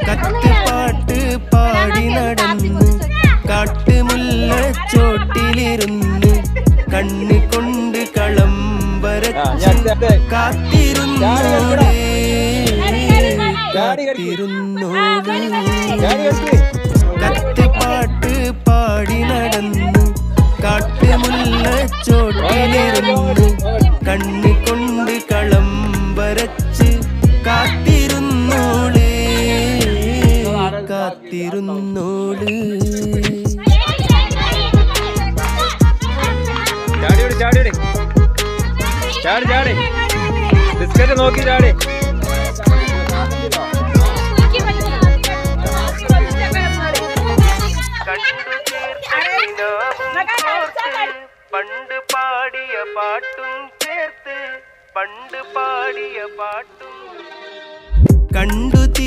കത്ത് പാട്ട് പാടി നടന്നു കാട്ടുമുല്ലച്ചോട്ടിലിരുന്ന് കണ്ണി കൊണ്ട് കളം വരച്ച് കാത്തിരുന്നോട് കത്ത് പാട്ട് പാടി നടന്നു കാട്ടുമുല്ലച്ചോട്ടിലിരുന്ന് കണ്ണി കൊണ്ട് കളം വരച്ച് കാത്തിരുന്നോള് കാത്തിരുന്നോള്. ചാടി ചാടി ചാടി ചാടി ബിസ്ക്കറ്റ് നോക്കി ചാടി.